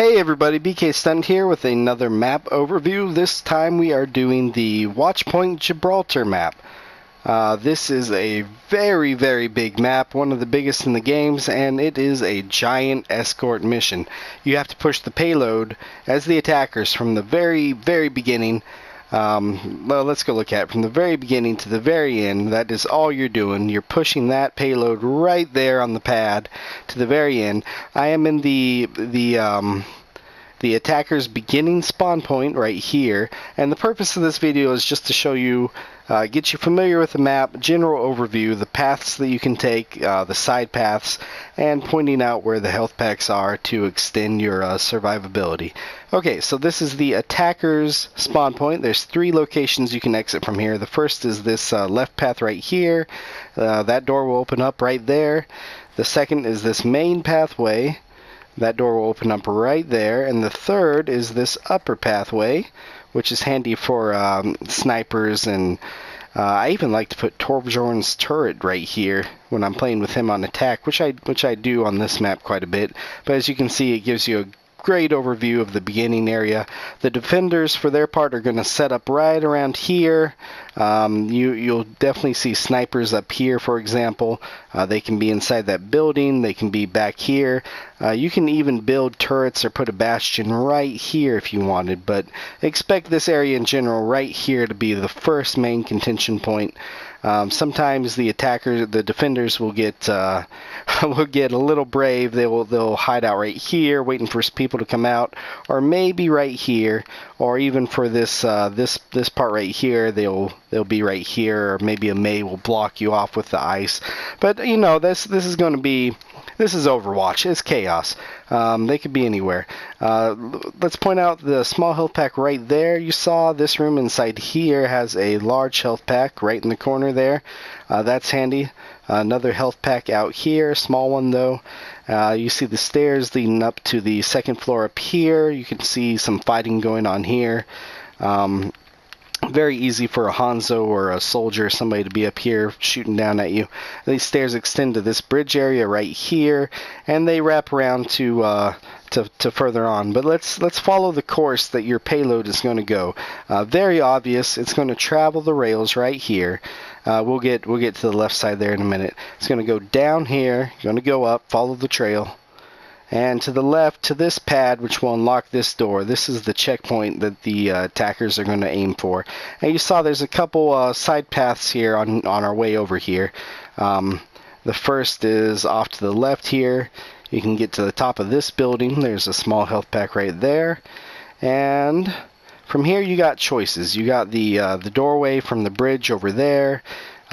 Hey everybody, BK Stunt here with another map overview. This time we are doing the Watchpoint Gibraltar map. This is a very big map, one of the biggest in the games, and it is a giant escort mission. You have to push the payload as the attackers from the very beginning. Well, let's go look at it. From the very beginning to the very end, that is all you're doing. You're pushing that payload right there on the pad to the very end. I am in the attacker's beginning spawn point right here, and the purpose of this video is just to show you, get you familiar with the map, general overview, the paths that you can take, the side paths, and pointing out where the health packs are to extend your survivability. Okay, so this is the attacker's spawn point. There's 3 locations you can exit from here. The first is this left path right here. That door will open up right there. The second is this main pathway. That door will open up right there. And the third is this upper pathway, which is handy for snipers, and I even like to put Torbjorn's turret right here when I'm playing with him on attack, which I do on this map quite a bit. But as you can see, it gives you a great overview of the beginning area. The defenders, for their part, are going to set up right around here. You'll definitely see snipers up here, for example. They can be inside that building. They can be back here. You can even build turrets or put a bastion right here if you wanted, but expect this area in general right here to be the first main contention point. Sometimes the defenders will get a little brave. They'll hide out right here, waiting for people to come out, or maybe right here, or even for this part right here, they'll be right here, or maybe a May will block you off with the ice. But you know, this is going to be. This is Overwatch. It's chaos. They could be anywhere. Let's point out the small health pack right there. You saw this room inside here has a large health pack right in the corner there. That's handy. Another health pack out here, small one though. You see the stairs leading up to the second floor up here. You can see some fighting going on here. Very easy for a Hanzo or a soldier, somebody to be up here shooting down at you. These stairs extend to this bridge area right here, and they wrap around to further on. But let's follow the course that your payload is going to go. Very obvious. It's going to travel the rails right here. We'll get to the left side there in a minute. It's going to go down here. You're going to go up, follow the trail. And to the left, to this pad, which will unlock this door. This is the checkpoint that the attackers are going to aim for. And you saw there's a couple side paths here on our way over here. The first is off to the left here. You can get to the top of this building. There's a small health pack right there. And from here you got choices. You got the doorway from the bridge over there.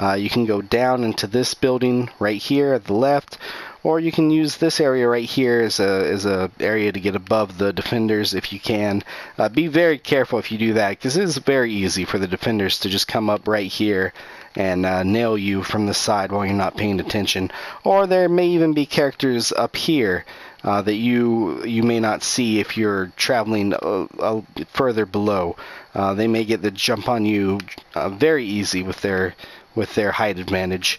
You can go down into this building right here at the left. Or you can use this area right here as a area to get above the defenders if you can. Be very careful if you do that, because it is very easy for the defenders to just come up right here and nail you from the side while you're not paying attention. Or there may even be characters up here that you may not see if you're traveling further below. They may get the jump on you very easy with their height advantage.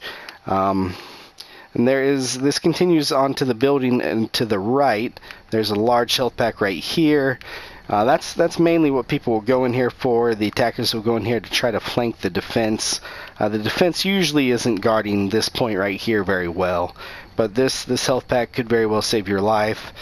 And this continues on to the building, and to the right there's a large health pack right here. That's mainly what people will go in here for. The attackers will go in here to try to flank the defense. The defense usually isn't guarding this point right here very well, but this health pack could very well save your life.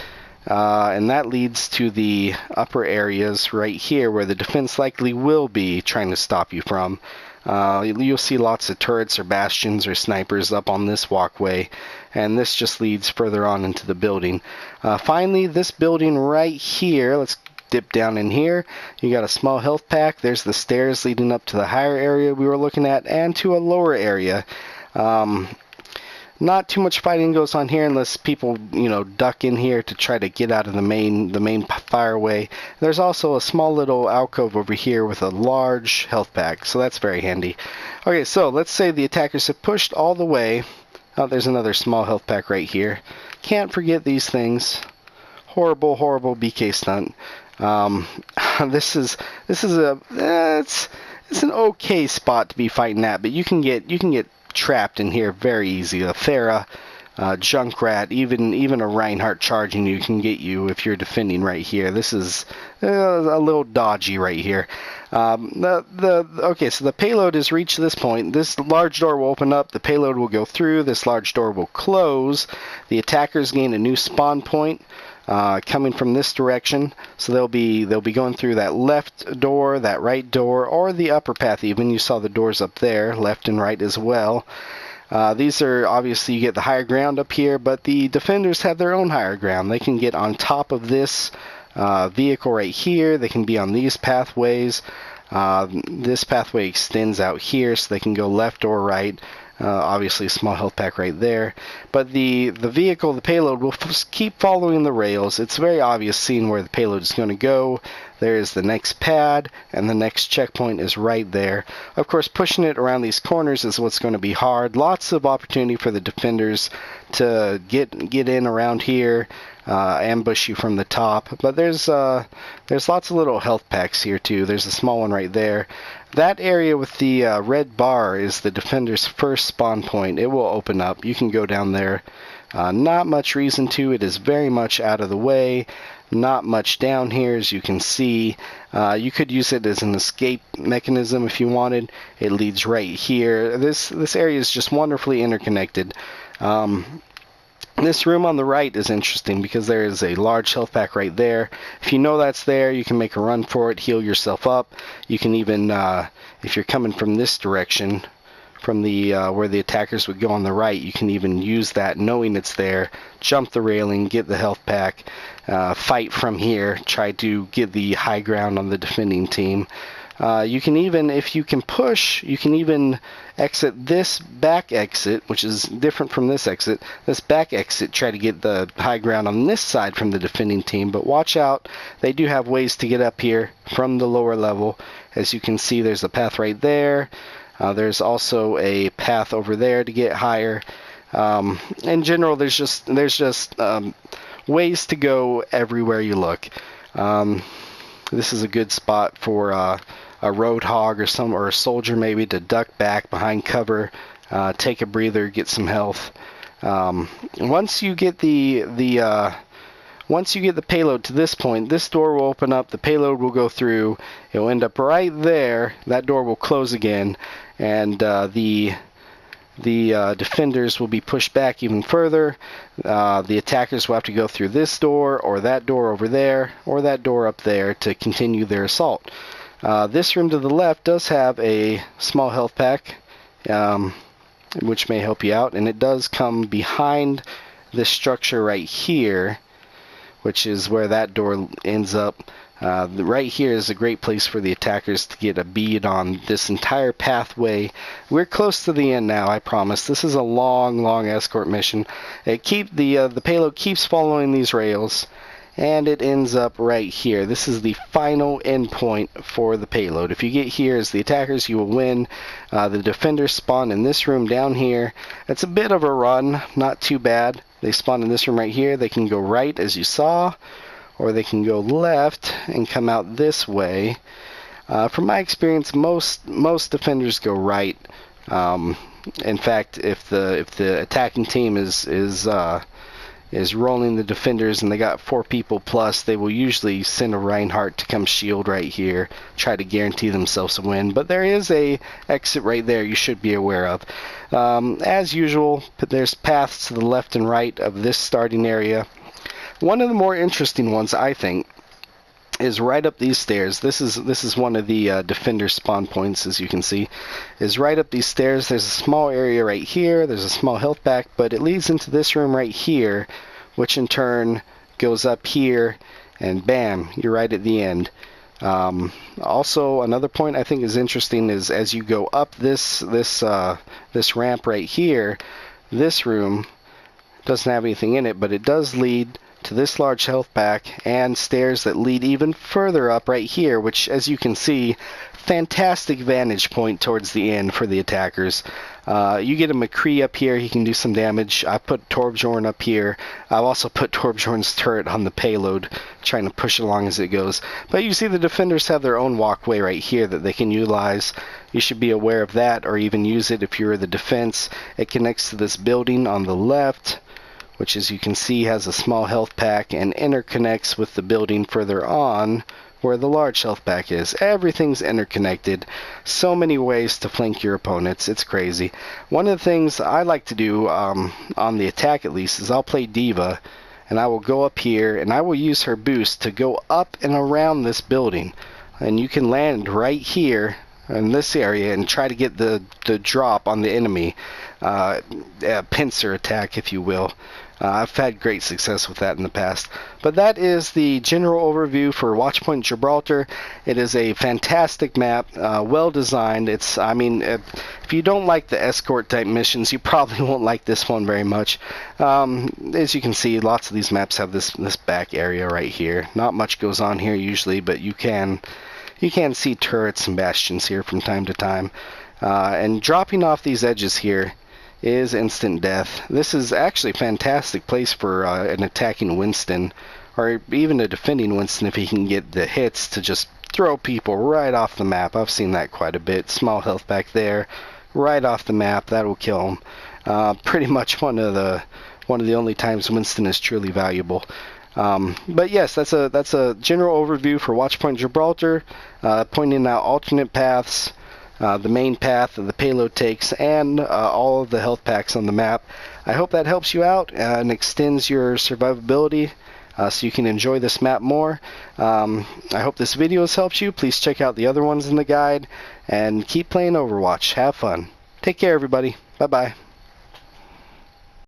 And that leads to the upper areas right here where the defense likely will be trying to stop you from. You'll see lots of turrets or bastions or snipers up on this walkway, and this just leads further on into the building. Finally, this building right here, let's dip down in here. You got a small health pack. There's the stairs leading up to the higher area we were looking at, and to a lower area. Not too much fighting goes on here unless people, duck in here to try to get out of the main fireway. There's also a small little alcove over here with a large health pack, so that's very handy. Okay, so let's say the attackers have pushed all the way. Oh, there's another small health pack right here. Can't forget these things. Horrible BK stunt. This is it's an okay spot to be fighting at, but you can get trapped in here very easy. A Thera, Junkrat, even a Reinhardt charging you can get you if you're defending right here. This is a little dodgy right here. Okay, so the payload has reached this point. This large door will open up. The payload will go through. This large door will close. The attackers gain a new spawn point. Coming from this direction, so they'll be going through that left door, that right door, or the upper path. Even you saw the doors up there, left and right as well. These are obviously, you get the higher ground up here, but the defenders have their own higher ground. They can get on top of this vehicle right here. They can be on these pathways. This pathway extends out here, so they can go left or right. Obviously a small health pack right there, but the vehicle, the payload, will keep following the rails. It's very obvious seeing where the payload is going to go. There is the next pad, and the next checkpoint is right there. Of course, pushing it around these corners is what's going to be hard. Lots of opportunity for the defenders to get in around here, ambush you from the top. But there's lots of little health packs here too. There's a small one right there. That area with the red bar is the defender's first spawn point. It will open up. You can go down there. Not much reason to. It is very much out of the way. Not much down here, as you can see. You could use it as an escape mechanism if you wanted. It leads right here. This area is just wonderfully interconnected. This room on the right is interesting because there is a large health pack right there. If you know that's there, you can make a run for it, heal yourself up. You can even, if you're coming from this direction, from the where the attackers would go on the right, you can even use that knowing it's there, jump the railing, get the health pack, fight from here, try to get the high ground on the defending team. You can even, if you can push, you can even exit this back exit, which is different from this exit. This back exit, try to get the high ground on this side from the defending team. But watch out, they do have ways to get up here from the lower level. As you can see, there's a path right there. There's also a path over there to get higher. In general, there's just ways to go everywhere you look. This is a good spot for a roadhog or a soldier maybe to duck back behind cover, take a breather, get some health. Once you get the payload to this point, this door will open up, the payload will go through, it will end up right there, that door will close again, and the defenders will be pushed back even further. The attackers will have to go through this door, or that door over there, or that door up there to continue their assault. This room to the left does have a small health pack, which may help you out, and it does come behind this structure right here, which is where that door ends up. Right here is a great place for the attackers to get a bead on this entire pathway. We're close to the end now, I promise. This is a long escort mission. The payload keeps following these rails, and it ends up right here. This is the final endpoint for the payload. If you get here as the attackers, you will win. The defenders spawn in this room down here. It's a bit of a run, not too bad. They spawn in this room right here. They can go right, as you saw, or they can go left and come out this way. From my experience, most defenders go right. In fact, if the attacking team is rolling the defenders and they got 4 people plus, they will usually send a Reinhardt to come shield right here, try to guarantee themselves a win. But there is a exit right there you should be aware of. As usual, there's paths to the left and right of this starting area. One of the more interesting ones, I think, is right up these stairs. This is one of the defender spawn points, as you can see, is right up these stairs. There's a small area right here. There's a small health pack, but it leads into this room right here, which in turn goes up here, and bam, you're right at the end. Also, another point I think is interesting is as you go up this ramp right here, this room doesn't have anything in it, but it does lead to this large health pack and stairs that lead even further up right here, which, as you can see, fantastic vantage point towards the end for the attackers. You get a McCree up here, he can do some damage. I put Torbjorn up here. I've also put Torbjorn's turret on the payload, trying to push it along as it goes. But you see the defenders have their own walkway right here that they can utilize. You should be aware of that, or even use it if you're the defense. It connects to this building on the left. which as you can see has a small health pack and interconnects with the building further on where the large health pack is. Everything's interconnected. So many ways to flank your opponents. It's crazy. One of the things I like to do, on the attack at least, is I'll play Diva, and I will go up here, and I will use her boost to go up and around this building. And you can land right here in this area and try to get the drop on the enemy. A pincer attack, if you will. I've had great success with that in the past. But that is the general overview for Watchpoint Gibraltar. It is a fantastic map, well designed. I mean, if you don't like the escort type missions, you probably won't like this one very much. As you can see, lots of these maps have this back area right here. Not much goes on here usually, but you can see turrets and bastions here from time to time. And dropping off these edges here is instant death. This is actually a fantastic place for an attacking Winston, or even a defending Winston if he can get the hits to just throw people right off the map. I've seen that quite a bit. Small health back there, right off the map. That will kill him. Pretty much one of the only times Winston is truly valuable. But yes, that's a general overview for Watchpoint Gibraltar, pointing out alternate paths, the main path that the payload takes, and all of the health packs on the map. I hope that helps you out and extends your survivability so you can enjoy this map more. I hope this video has helped you. Please check out the other ones in the guide and keep playing Overwatch. Have fun. Take care, everybody. Bye-bye.